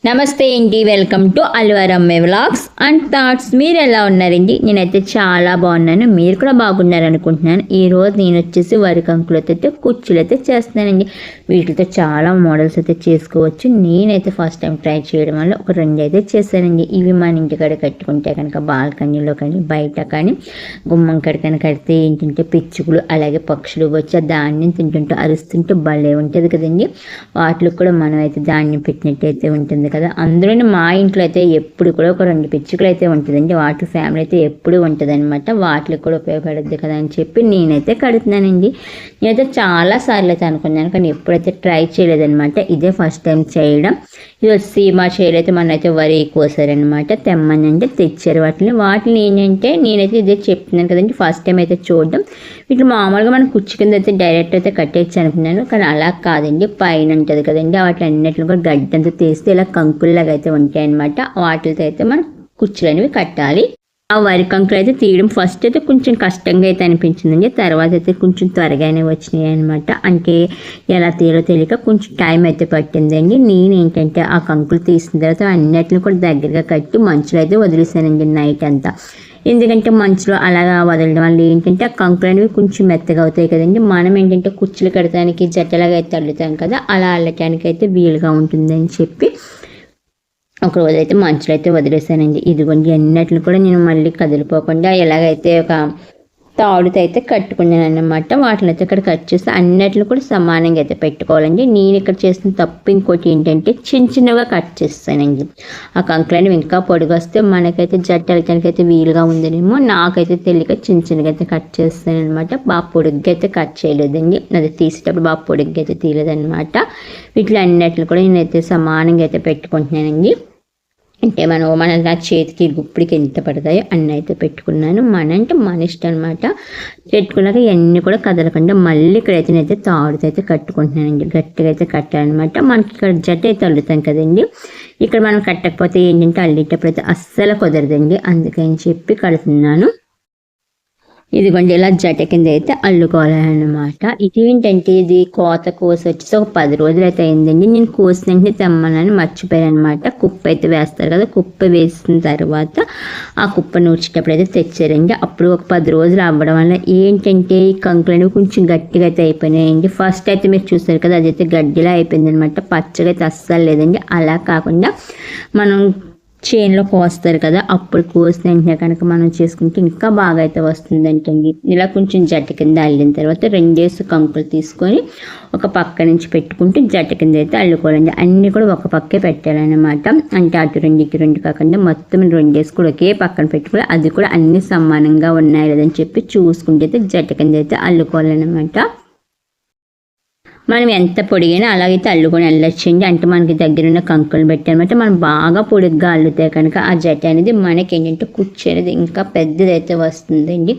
నమస్తే అండి, welcome to Alvaramme vlogs and thoughts. మీరు ఎలా ఉన్నారండి? నేనైతే చాలా బాగున్నాను, మీరు కూడా బాగున్నారు అనుకుంటున్నాను. ఈరోజు నేను వచ్చేసి వరి కంకులతో అయితే కుచ్చులు అయితే చేస్తున్నానండి. వీటితో చాలా మోడల్స్ అయితే చేసుకోవచ్చు. నేనైతే ఫస్ట్ టైం ట్రై చేయడం వల్ల ఒక 2 అయితే చేశానండి. ఇవి మన ఇంటికాడ కట్టుకుంటే కనుక బాల్కనీలో కానీ బయట కానీ గుమ్మం కడికని కడితే ఏంటంటే పిచ్చుకులు అలాగే పక్షులు వచ్చి ఆ ధాన్యం తింటుంటే అరుస్తుంటే భలే ఉంటుంది కదండి. వాటికి కూడా మనం అయితే ధాన్యం పెట్టినట్టయితే ఉంటుంది కదా. అందులోనే మా ఇంట్లో అయితే ఎప్పుడు కూడా ఒక 2 పిచ్చుకలు అయితే ఉంటుందండి. వాటి ఫ్యామిలీ అయితే ఎప్పుడు ఉంటుంది అనమాట. వాటికి కూడా ఉపయోగపడుద్ది కదా అని చెప్పి నేనైతే కడుతున్నానండి. నేనైతే చాలాసార్లు అయితే అనుకున్నాను, కానీ ఎప్పుడైతే ట్రై చేయలేదనమాట. ఇదే ఫస్ట్ టైం చేయడం. ఇది వచ్చి మా చేయలైతే మనైతే వరి కోసారనమాట. తెమ్మని అంటే తెచ్చారు వాటిని ఏంటంటే నేనైతే ఇదే చెప్తున్నాను కదండి, ఫస్ట్ టైం అయితే చూడడం. వీటిని మామూలుగా మనం కుచ్చు కింద అయితే డైరెక్ట్ అయితే కట్టేసి అనుకున్నాను, కానీ అలా కాదండి. పైన ఉంటుంది కదండి, వాటి అన్నిటిని కూడా గడ్డంతో తీస్తే ఇలా కంకుల్లాగా అయితే ఉంటాయి అనమాట. వాటితో అయితే మనం కుచ్చులు అనేవి కట్టాలి. ఆ వరి కంకులు అయితే తీయడం ఫస్ట్ అయితే కొంచెం కష్టంగా అయితే అనిపించిందండి. తర్వాత అయితే కొంచెం త్వరగానే వచ్చినాయి అనమాట. అంటే ఎలా తీయాలో తెలియక కొంచెం టైం అయితే పట్టిందండి. నేను ఏంటంటే ఆ కంకులు తీసిన తర్వాత అన్నిటిని కూడా దగ్గరగా కట్టి మంచులో అయితే వదిలేసానండి నైట్ అంతా. ఎందుకంటే మంచులో అలాగా వదలడం వల్ల ఏంటంటే ఆ కంకులు అనేవి కొంచెం మెత్తగా అవుతాయి కదండి. మనం ఏంటంటే కుచ్చులు కడటానికి జట్టలాగా అయితే అల్లుతాం కదా, అలా అల్లటానికి అయితే వీలుగా ఉంటుంది అని చెప్పి ఒక రోజు అయితే మంచులో అయితే వదిలేసానండి. ఇదిగోండి అన్నిటిని కూడా నేను మళ్ళీ కదిలిపోకుండా ఎలాగైతే ఒక తాడుతో అయితే కట్టుకున్నాను అన్నమాట. వాటిని అయితే ఇక్కడ కట్ చేసి అన్నిటిని కూడా సమానంగా అయితే పెట్టుకోవాలండి. నేను ఇక్కడ చేసిన తప్పు ఇంకోటి ఏంటంటే చిన్నగా కట్ చేస్తానండి. ఆ కంకులని ఇంకా పొడిగా వస్తే మనకైతే జట్టలకైతే వీలుగా ఉందనేమో నాకైతే తెలియక చిన్నగా అయితే కట్ చేస్తాను అనమాట. బాగా పొడిగ్గా అయితే కట్ చేయలేదండి. అది తీసేటప్పుడు బాగా పొడిగ్గా అయితే తీయలేదన్నమాట. వీటిలో అన్నిటిని కూడా నేనైతే సమానంగా అయితే పెట్టుకుంటున్నానండి. అంటే మన నా చేతికి గుప్పిడికి ఎంత పడతాయో అన్నీ అయితే పెట్టుకున్నాను. మన ఇష్టం అనమాట. పెట్టుకున్నాక ఇవన్నీ కూడా కదలకుండా మళ్ళీ ఇక్కడైతే నేనైతే తాడుతో అయితే కట్టుకుంటున్నానండి. గట్టిగా అయితే కట్టాలన్నమాట. మనకి ఇక్కడ జట్టు అయితే అల్లుతాం కదండి. ఇక్కడ మనం కట్టకపోతే ఏంటంటే అల్లేటప్పుడు అయితే అస్సలు కుదరదండి. అందుకని చెప్పి కడుతున్నాను. ఇదిగోండి ఇలా జట కింద అయితే అల్లుకోవాలన్నమాట. ఇదేంటంటే ఇది కోసి వచ్చేసి ఒక 10 రోజులు అయితే అయిందండి. నేను కోసినట్టు తెమ్మనని మర్చిపోయాను అనమాట. కుప్ప అయితే వేస్తారు కదా, కుప్ప వేసిన తర్వాత ఆ కుప్ప నూర్చేటప్పుడు అయితే తెచ్చారండి. అప్పుడు ఒక 10 రోజులు అవ్వడం వల్ల ఏంటంటే ఈ కంకులు అనేవి కొంచెం గట్టిగా అయితే అయిపోయినాయండి. ఫస్ట్ అయితే మీరు చూసారు కదా, అదైతే గడ్డిలా అయిపోయింది అనమాట. పచ్చగా అయితే అస్సలు లేదండి. అలా కాకుండా మనం చేనులో కోస్తారు కదా, అప్పుడు కోసిన వెంటనే కనుక మనం చేసుకుంటే ఇంకా బాగా అయితే వస్తుందంటండి. ఇలా కొంచెం జట్ట కింద అల్లిన తర్వాత 2 కంకులు తీసుకొని ఒక పక్క నుంచి పెట్టుకుంటూ జట్ట కింద అయితే అల్లుకోవాలండి. అన్నీ కూడా ఒక పక్కే పెట్టాలన్నమాట. అంటే అటు 2 కాకుండా మొత్తం 2 కూడా ఒకే పక్కన పెట్టుకోవాలి. అది కూడా అన్ని సమానంగా ఉన్నాయి లేదని చెప్పి చూసుకుంటే అయితే జట్ట కింద అయితే అల్లుకోవాలన్నమాట. మనం ఎంత పొడిగైనా అలాగైతే అల్లుకొని వెళ్ళొచ్చండి. అంటే మనకి దగ్గర ఉన్న కంకులు పెట్టి అనమాట. మనం బాగా పొడిగ్గా అల్లుతే కనుక ఆ జట అనేది మనకి ఏంటంటే కుచ్చు అనేది ఇంకా పెద్దదైతే వస్తుందండి.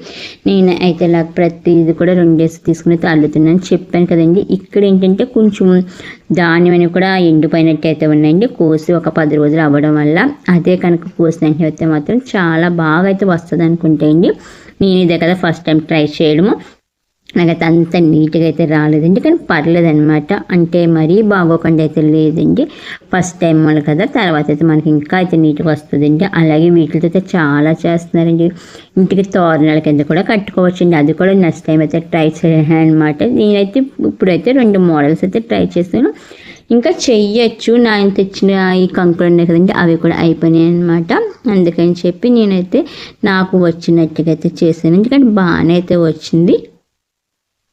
నేను అయితే ఇలా ప్రతిది కూడా 2 తీసుకుని అయితే అల్లుతున్నాను చెప్పాను కదండి. ఇక్కడ ఏంటంటే కొంచెం ధాన్యం అనేవి కూడా ఎండిపోయినట్టు అయితే ఉన్నాయండి. కోసి ఒక 10 రోజులు అవ్వడం వల్ల. అదే కనుక కోసినట్టు అయితే మాత్రం చాలా బాగా అయితే వస్తుంది అనుకుంటాయండి. నేను ఇదే కదా ఫస్ట్ టైం ట్రై చేయడము. నాకైతే అంత నీట్గా అయితే రాలేదండి, కానీ పర్లేదనమాట. అంటే మరీ బాగోకుండా అయితే లేదండి. ఫస్ట్ టైం వాళ్ళు కదా, తర్వాత అయితే మనకి ఇంకా అయితే నీట్గా వస్తుందండి. అలాగే వీటితో అయితే చాలా చేస్తున్నారండి. ఇంటికి తోరణాల కింద కూడా కట్టుకోవచ్చండి. అది కూడా నెక్స్ట్ టైం అయితే ట్రై చేయాలి అనమాట. నేనైతే ఇప్పుడైతే 2 మోడల్స్ అయితే ట్రై చేస్తాను. ఇంకా చెయ్యొచ్చు. నేను తెచ్చిన ఈ కంకులు ఉన్నాయి కదండి, అవి కూడా అయిపోయినాయి అనమాట. అందుకని చెప్పి నేనైతే నాకు వచ్చినట్టుగా అయితే చేశాను. ఎందుకంటే బాగానే అయితే వచ్చింది.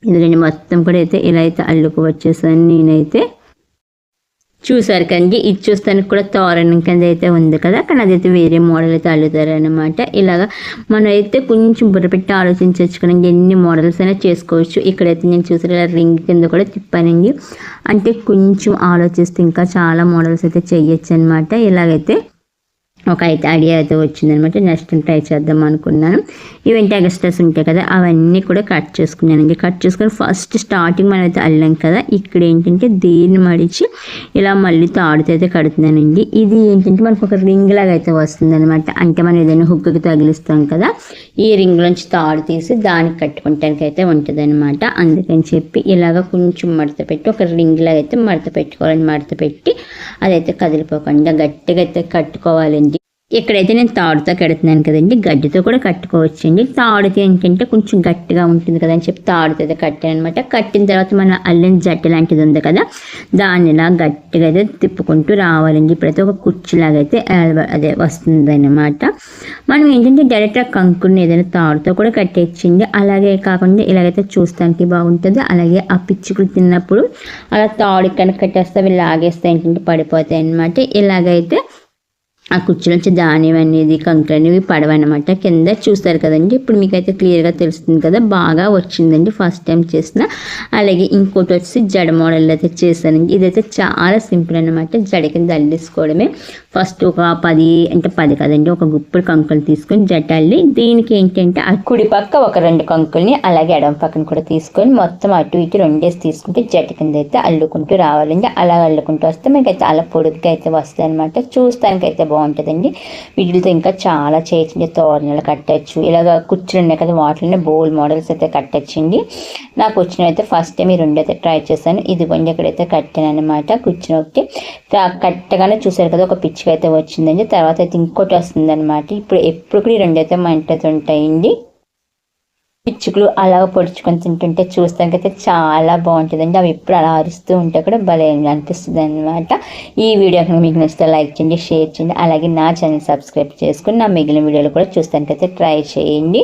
ఎందుకంటే మొత్తం కూడా అయితే ఇలా అయితే అల్లుకు వచ్చేసాను నేనైతే. చూసారు కండి, ఇది చూస్తానికి కూడా తోరణం కింద అయితే ఉంది కదా, కానీ అదైతే వేరే మోడల్ అయితే అల్లుతారనమాట. ఇలాగా మనం అయితే కొంచెం బుర్రపెట్టి ఆలోచించవచ్చు కానీ ఎన్ని మోడల్స్ అయినా చేసుకోవచ్చు. ఇక్కడైతే నేను చూసాను ఇలా రింగ్ కింద కూడా తిప్పానండి. అంటే కొంచెం ఆలోచిస్తే ఇంకా చాలా మోడల్స్ అయితే చెయ్యొచ్చు అనమాట. ఇలాగైతే ఒక అయితే ఐడియా అయితే వచ్చిందనమాట. నెక్స్ట్ ట్రై చేద్దాం అనుకున్నాను. ఈవెంట్ ఎక్స్ట్రాస్ ఉంటాయి కదా, అవన్నీ కూడా కట్ చేసుకున్నానండి. కట్ చేసుకొని ఫస్ట్ స్టార్టింగ్ మనం అయితే అల్లాం కదా, ఇక్కడ ఏంటంటే దీన్ని మడిచి ఇలా మళ్ళీ తాడుతో అయితే కడుతున్నానండి. ఇది ఏంటంటే మనకు ఒక రింగ్ లాగా అయితే వస్తుంది అనమాట. అంటే మనం ఏదైనా హుక్కి తగిలిస్తాం కదా, ఈ రింగ్ నుంచి తాడు తీసి దానికి కట్టుకోవటానికి అయితే ఉంటుంది అనమాట. అందుకని చెప్పి ఇలాగ కొంచెం మడత పెట్టి ఒక రింగ్ లాగా అయితే మడత పెట్టుకోవాలని, మడత పెట్టి అదైతే కదిలిపోకుండా గట్టిగా అయితే కట్టుకోవాలండి. ఇక్కడైతే నేను తాడుతో కడుతున్నాను కదండి, గడ్డితో కూడా కట్టుకోవచ్చండి. తాడుతో ఏంటంటే కొంచెం గట్టిగా ఉంటుంది కదా అని చెప్పి తాడుతో అయితే కట్టాను అనమాట. కట్టిన తర్వాత మన అల్లిన జట్టు లాంటిది ఉంది కదా, దాన్ని ఇలా గట్టిగా అయితే తిప్పుకుంటూ రావాలండి. ఇప్పుడైతే ఒక కుర్చీలాగా అయితే అదే వస్తుంది అనమాట. మనం ఏంటంటే డైరెక్ట్గా కంకుని ఏదైనా తాడుతో కూడా కట్టేయచ్చండి. అలాగే కాకుండా ఇలాగైతే చూస్తానికి బాగుంటుంది. అలాగే ఆ పిచ్చుకులు తిన్నప్పుడు అలా తాడు కనుక కట్టేస్తే అవి లాగేస్తే ఏంటంటే పడిపోతాయి అనమాట. ఇలాగైతే ఆ కుర్చీ నుంచి ధాన్యం అనేది, కంకులు అనేవి పడవన్నమాట. కింద చూస్తారు కదండి, ఇప్పుడు మీకైతే క్లియర్గా తెలుస్తుంది కదా, బాగా వచ్చిందండి ఫస్ట్ టైం చేసిన. అలాగే ఇంకోటి వచ్చి జడ మోడల్ అయితే చేశానండి. ఇదైతే చాలా సింపుల్ అనమాట. జడ కింద అల్లేసుకోవడమే. ఫస్ట్ ఒక 10 కదండి, ఒక గుప్పుడు కంకులు తీసుకొని జడ అల్లి, దీనికి ఏంటంటే ఆ కుడి పక్క ఒక 2 కంకుల్ని అలాగే ఎడమ పక్కన కూడా తీసుకొని మొత్తం అటు ఇటు 2 తీసుకుంటే జడ కింద అయితే అల్లుకుంటూ రావాలండి. అలా అల్లుకుంటూ వస్తే మనకైతే అలా పొడుగ్గా అయితే వస్తాయి అనమాట. చూస్తానికైతే బాగుంటుందండి. వీటితో ఇంకా చాలా చేయొచ్చండి. తోరణాలు కట్టచ్చు, ఇలాగ కుర్చీలు ఉన్నాయి కదా, వాటిలోనే బోల్ మోడల్స్ అయితే కట్టచ్చండి. నాకు వచ్చినైతే ఫస్ట్ టైం ఈ 2 అయితే ట్రై చేశాను. ఇదిగోండి ఎక్కడైతే కట్టాను అనమాట. కూర్చుని ఒకటి కట్టగానే చూసారు కదా, ఒక పిచ్చిగా అయితే వచ్చిందండి. తర్వాత అయితే ఇంకోటి వస్తుంది అనమాట. ఎప్పుడు కూడా ఈ 2 అయితే మా ఇంట్లో ఉంటాయండి. పిచ్చుకలు అలాగ పొడుచుకొని తింటుంటే చూస్తానికైతే చాలా బాగుంటుందండి. అవి ఎప్పుడు అలా అరుస్తూ ఉంటే కూడా భలే అనిపిస్తుంది అనమాట. ఈ వీడియో మీకు నచ్చితే లైక్ చేయండి, షేర్ చేయండి. అలాగే నా ఛానల్ సబ్స్క్రైబ్ చేసుకుని నా మిగిలిన వీడియోలు కూడా చూస్తానికైతే ట్రై చేయండి.